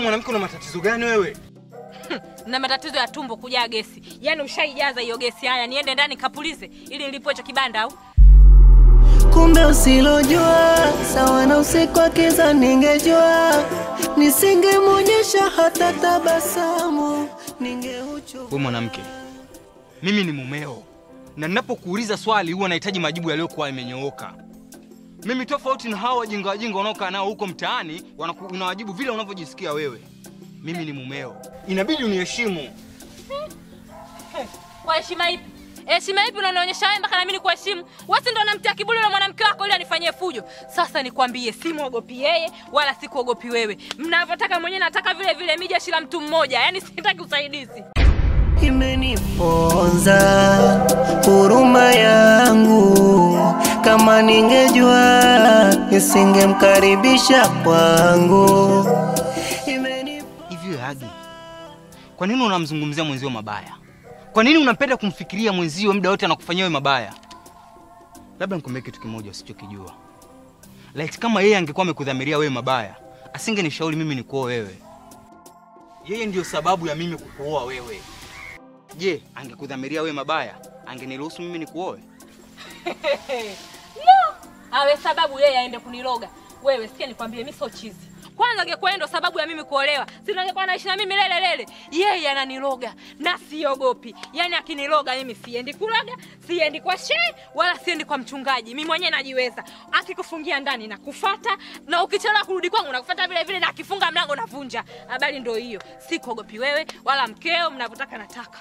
wewe mwanamke una matatizo gani wewe? Na matatizo ya tumbo kujaa gesi. Yaani ushaijaza hiyo gesi. Haya niende ndani kapulize ili nilipo hicho kibanda au? Kumbe usilojua sawa na usiku akiza ningejua, nisingemuonyesha hata tabasamu, ningeucho. Wewe mwanamke, mimi ni mumeo, na ninapokuuliza swali huwa nahitaji majibu yaliyokuwa yamenyooka. Mimi tofauti na hao wajinga wanaokaa nao huko mtaani, unawajibu vile unavyojisikia wewe. Mimi ni mumeo, inabidi uniheshimu. Kwa heshima ipi? Heshima ipi unanionyesha wewe mpaka na mimi nikuheshimu? Wewe ndo unamtia kiburi na mwanamke wako ili anifanyie fujo. Sasa nikwambie, si muogopi yeye wala sikuogopi wewe. Mnavyotaka mwenyewe nataka vile vile, mimi jeshi la mtu mmoja. Yaani sitaki usaidizi. Imeniponza huruma yangu, kama ningejua nisingemkaribisha kwangu. Hivyo Hagi, kwa nini unamzungumzia mwenzio mabaya? Kwa nini unapenda kumfikiria mwenzio muda wote anakufanyia wewe mabaya? Labda nikwambie kitu kimoja usichokijua. Like kama yeye angekuwa amekudhamiria wewe mabaya, asingenishauri mimi nikuoe wewe. Yeye ndio sababu ya mimi kukuoa wewe. Je, angekudhamiria wewe mabaya, angeniruhusu mimi nikuoe? No! Awe sababu yeye aende kuniloga. Wewe sikia nikwambie, mimi sio chizi. Kwanza angekuwa ndo sababu ya mimi kuolewa, singekuwa naishi na mimi lele. Yeye ananiloga na siogopi. Yaani akiniloga mimi siendi kuloga, siendi kwa shehe wala siendi kwa mchungaji. Mimi mwenyewe najiweza. Akikufungia ndani na kufuata, na ukichelewa kurudi kwangu nakufuata vile vile, na akifunga mlango navunja. Habari ndio hiyo. Sikogopi wewe wala mkeo, mnavotaka nataka.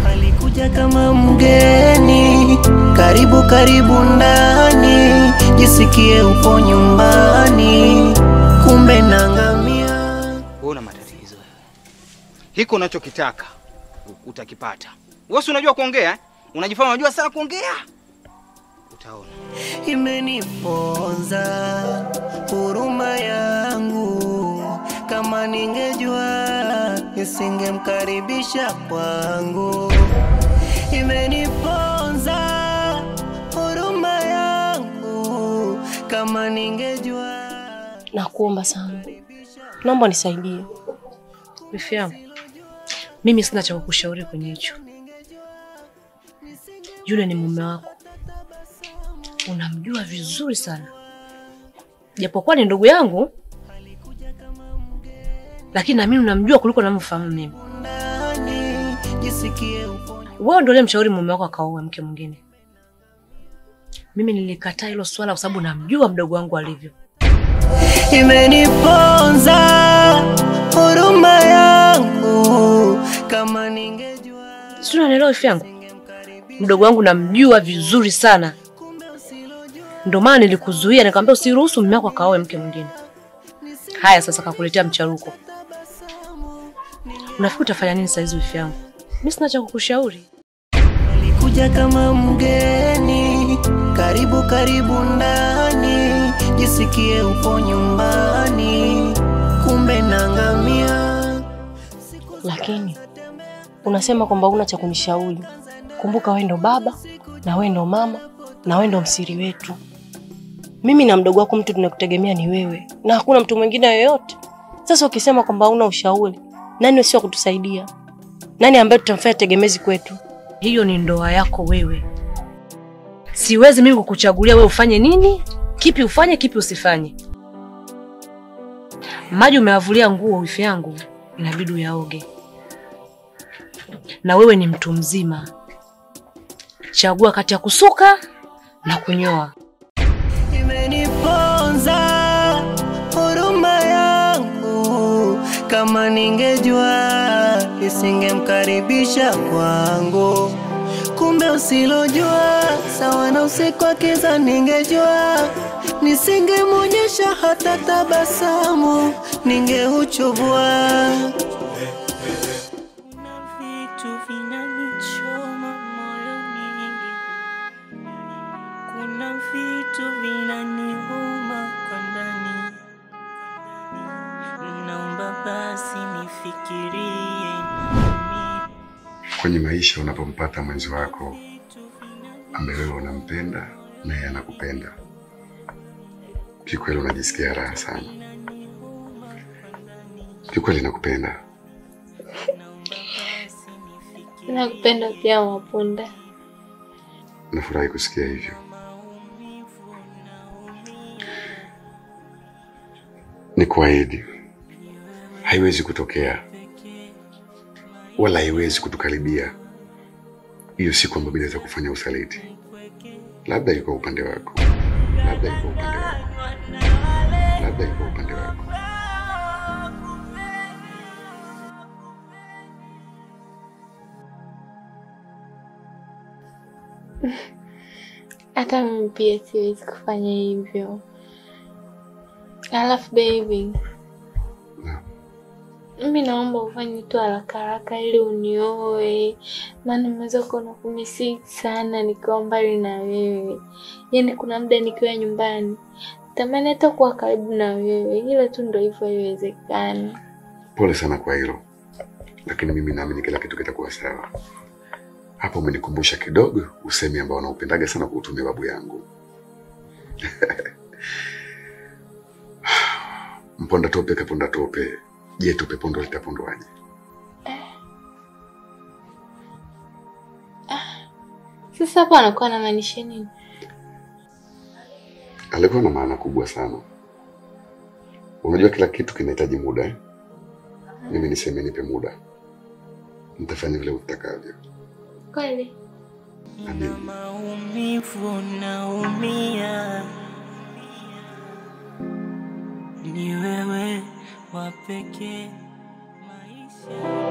Alikuja kama mgeni, karibu ndani, jisikie upo nyumbani, kumbe nangamia. Wewe una matatizo wewe. Hiko unachokitaka utakipata. Wewe unajua kuongea? Unajifanya unajua sana kuongea? Utaona. Imeniponza huruma yangu, kama ningejua nisingemkaribisha kwangu. Imeniponza huruma yangu, kama ningejua. Nakuomba sana, naomba nisaidie. Wifi yangu, mimi sina cha kukushauri kwenye hicho. Yule ni mume wako, unamjua vizuri sana. Japokuwa ni ndugu yangu, lakini na mimi unamjua kuliko ninavyofahamu mimi. Wewe ndio mshauri mume wako akaoa mke mwingine. Mimi nilikataa hilo swala kwa sababu namjua mdogo wangu alivyo. Imeniponza huruma yangu, kama ningejua. Sio, unaelewa wifi yangu? Mdogo wangu namjua vizuri sana. Ndio maana nilikuzuia, nikamwambia usiruhusu mume wako akaoe mke mwingine. Haya sasa kakuletea mcharuko. Unafikiri utafanya nini sasa hizo wifi yangu? Mimi sina cha kukushauri. Alikuja kama mgeni, karibu ndani, jisikie upo nyumbani, kumbe nangamia. Lakini unasema kwamba una cha kunishauri. Kumbuka wewe ndo baba, na wewe ndo mama, na wewe ndo msiri wetu. Mimi na mdogo wako mtu tunakutegemea ni wewe, na hakuna mtu mwingine yoyote. Sasa ukisema kwamba una ushauri, nani sio kutusaidia? Nani ambaye tutamfanya tegemezi kwetu? Hiyo ni ndoa yako wewe. Siwezi mimi kukuchagulia wewe ufanye nini, kipi ufanye, kipi usifanye. Maji umewavulia nguo wifi yangu, inabidi uyaoge. Na wewe ni mtu mzima. Chagua kati ya kusuka na kunyoa. Imeniponza huruma yangu, kama ningejua nisingemkaribisha kwangu. Kumbe usilojua sawa na usiku akiza ningejua, nisingemuonyesha hata tabasamu, ningeuchubua. Kwenye maisha unapompata mwenzi wako ambaye wewe unampenda na yeye anakupenda, kikweli unajisikia raha sana. Kiukweli nakupenda. Nakupenda pia Mapunda. Nafurahi kusikia hivyo. Nikuahidi, haiwezi kutokea wala haiwezi kutukaribia hiyo siku ambayo inaweza kufanya usaliti. Labda yuko upande wako, labda yuko upande wako, labda yuko upande wako. Hata mimi pia siwezi kufanya hivyo. Alafu baby, mimi naomba ufanye tu haraka haraka ili unioe. Maana nimeweza kuona kumisi sana nikiwa mbali na wewe. Yaani kuna muda nikiwa nyumbani tamani hata kuwa karibu na wewe, ila tu ndio hivyo haiwezekani. Pole sana kwa hilo. Lakini mimi naamini kila kitu kitakuwa sawa. Hapo umenikumbusha kidogo usemi ambao naupendaga sana kuutumia babu yangu. Mponda tope kaponda tope. Je, tope pondo litapondwaje? Sasa hapo anakuwa anamaanisha nini? Alikuwa na maana kubwa sana. Unajua kila kitu kinahitaji muda eh? Mimi niseme nipe muda. Nitafanya vile utakavyo. Kweli? Amen. Maumivu naumia. Ni wewe wa pekee maisha.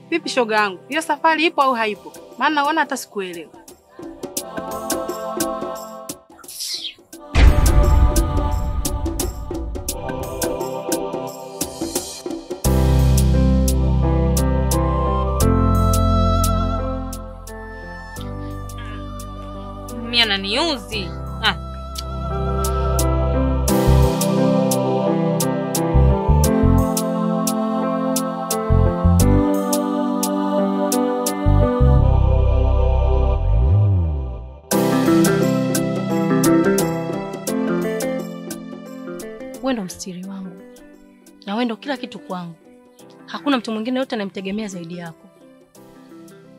Vipi shoga yangu? Hiyo safari ipo au haipo? Maana naona hata sikuelewa. Mimi ananiuzi. Wewe ndo mstiri wangu. Na wewe ndo kila kitu kwangu. Hakuna mtu mwingine yote anamtegemea zaidi yako.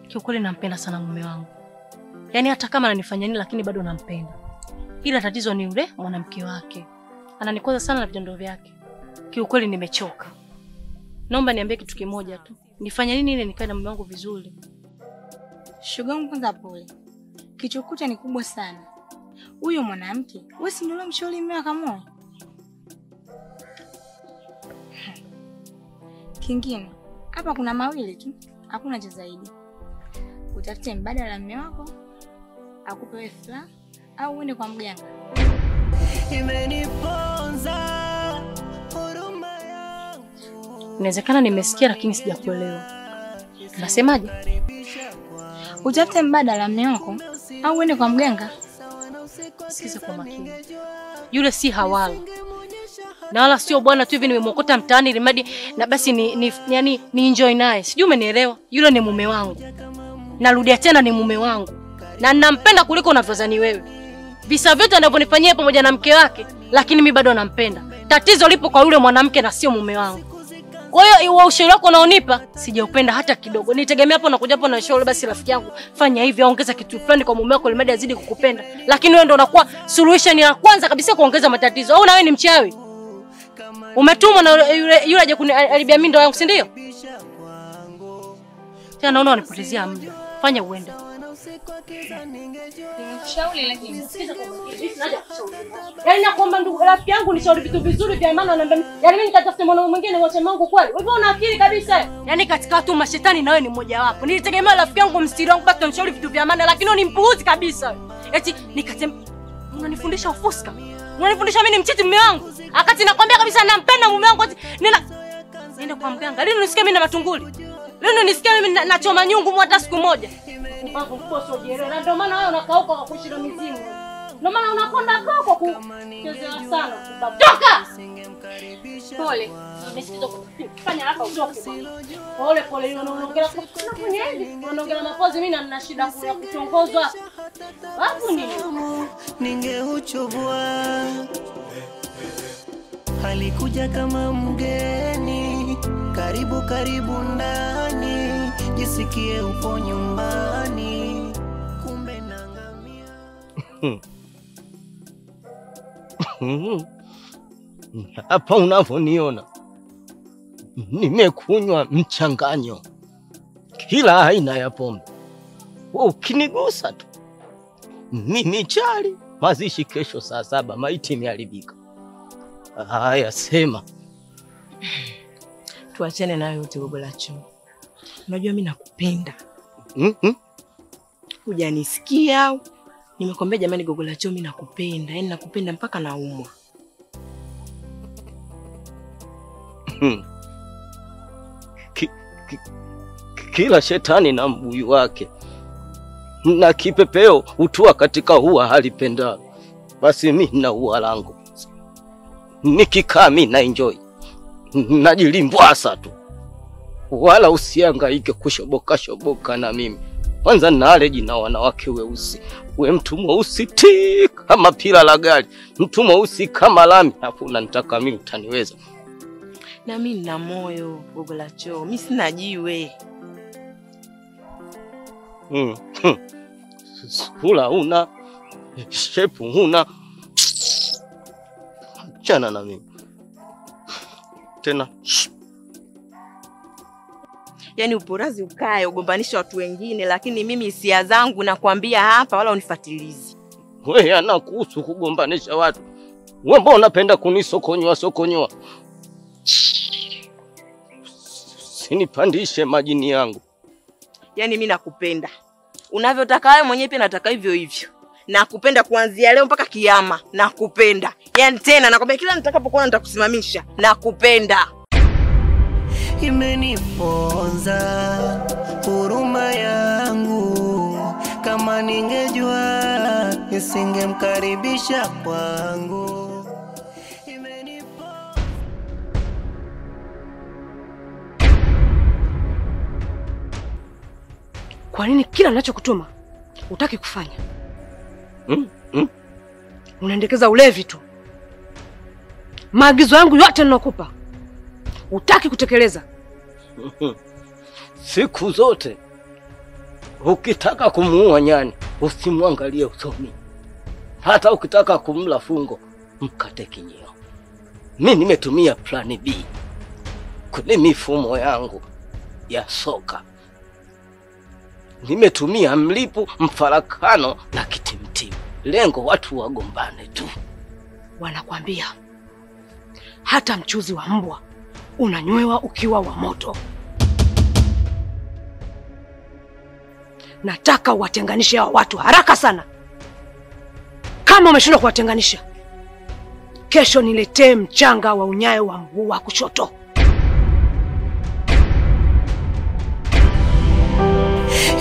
Kiukweli nampenda sana mume wangu. Yaani hata kama ananifanya nini lakini bado nampenda. Ila tatizo ni yule mwanamke wake. Ananikwaza sana na vitendo vyake. Kiukweli nimechoka. Naomba niambie kitu kimoja tu. Nifanye nini ili nikae na mume wangu vizuri? Shoga yangu kwanza pole. Kichokuta ni kubwa sana. Huyo mwanamke, wewe si ndio mshauri mume akamoa? Kingine, hapa kuna mawili tu. Hakuna cha zaidi. Utafute mbadala mume wako, akupe wewe furaha au uende kwa mganga. Imeniponza huruma yangu. Inawezekana nimesikia lakini sijakuelewa. Unasemaje? Utafute mbadala mume wako au uende kwa mganga. Sikiza kwa makini. Yule si hawala. Na wala sio bwana tu hivi nimemwokota mtaani limadi na basi ni enjoy naye. Sijui umenielewa? Yule ni mume wangu. Narudia tena ni mume wangu. Na ninampenda kuliko unavyozani wewe. Visa vyote anavyonifanyia pamoja na mke wake, lakini mimi bado nampenda. Tatizo lipo kwa yule mwanamke na sio mume wangu. Kwa hiyo ushauri wako unaonipa sijaupenda hata kidogo. Nitegemea hapo nakuja hapo na ushauri basi rafiki yangu fanya hivi ongeza kitu fulani kwa mume wako ili azidi kukupenda. Lakini wewe ndio unakuwa solution ya kwanza kabisa kuongeza matatizo. Au na wewe ni mchawi? Umetumwa na yule aje kuniharibia mimi ndoa yangu, si ndio? Tena naona unanipotezea muda. Fanya uende. Nimeshauri lakini Yaani nakuomba ndugu rafiki yangu nishauri vitu vizuri vya maana na yaani mimi nikatafute mwanaume mwingine mwache mangu kweli. Wewe una akili kabisa. Yaani katika watu mashetani na wewe ni mmoja wapo. Nilitegemea rafiki yangu mstiri wangu basi unishauri vitu vya maana lakini wewe ni mpuuzi kabisa. Eti unanifundisha ufuska. Unanifundisha mimi ni mchiti mume wangu. Akati nakwambia kabisa nampenda mume wangu nenda kwa mganga. Lini unisikia mimi na matunguli? Lini unisikia mimi nachoma nyungu hata siku moja? Mpango mkoso jielewa. Na ndio maana wewe unakaa huko kwa kuishi na mizimu. Ndio maana unakonda koko kuchezea sana. Toka! Pole. Umesikiza kufanya haraka utoke bwana. Pole pole unaongea unafanya hivi. Unaongea mapozi mimi na nina shida kula kuchongozwa. Wapi nini? Ningeuchovua. Alikuja kama mgeni, karibu karibu ndani, jisikie upo nyumbani, kumbe nangamia. Hapa unavyoniona nimekunywa mchanganyo kila aina ya pombe. Wewe ukinigusa tu mimi chali, mazishi kesho saa 7, maiti imeharibika. Haya sema. Tuachane nayo yote gogo la choo. Unajua mimi nakupenda. Hujanisikia au? Nimekwambia jamani gogo la choo mimi nakupenda. Yaani nakupenda mpaka naumwa. Kila shetani na mbuyu wake. Na kipepeo utua katika hua halipenda. Basi mimi na hua langu. Nikikaa mimi na enjoy. Najilimbwasa tu. Wala usihangaike kushoboka na mimi. Kwanza na allergy na wanawake weusi. We mtu mweusi kama pila la gari. Mtu mweusi kama lami. Hapo unanitaka mimi utaniweza. Na mimi nina moyo gogo la choo. Mimi sina jiwe. Sura una, shepu una. Chana na mimi. Tena. Yaani uporazi ukae ugombanisha watu wengine, lakini mimi hisia zangu nakwambia hapa wala unifatilizi. Wewe anakuhusu kugombanisha watu. Wewe mbona unapenda kunisokonyoa? Sinipandishe majini yangu. Yaani mimi nakupenda. Unavyotaka wewe mwenyewe pia nataka hivyo hivyo. Nakupenda kuanzia leo mpaka kiyama. Nakupenda. Yaani tena nakwambia kila nitakapokuona nitakusimamisha. Nakupenda. Imeniponza huruma yangu, kama ningejua nisingemkaribisha kwangu. Kwa nini kila ninachokutuma hutaki kufanya? Unaendekeza ulevi tu. Maagizo yangu yote ninakupa hutaki kutekeleza. Siku zote ukitaka kumuua nyani usimwangalie usoni. Hata ukitaka kumla fungo mkate kinyeo. Mimi nimetumia plan B kwenye mifumo yangu ya soka. Nimetumia mlipu, mfarakano na kitimtimu. Lengo watu wagombane tu. Wanakwambia hata mchuzi wa mbwa unanywewa ukiwa wa moto. Nataka uwatenganishe hao watu haraka sana. Kama umeshindwa kuwatenganisha, kesho niletee mchanga wa unyayo wa mguu wa kushoto.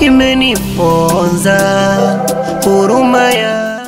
Imeniponza huruma ya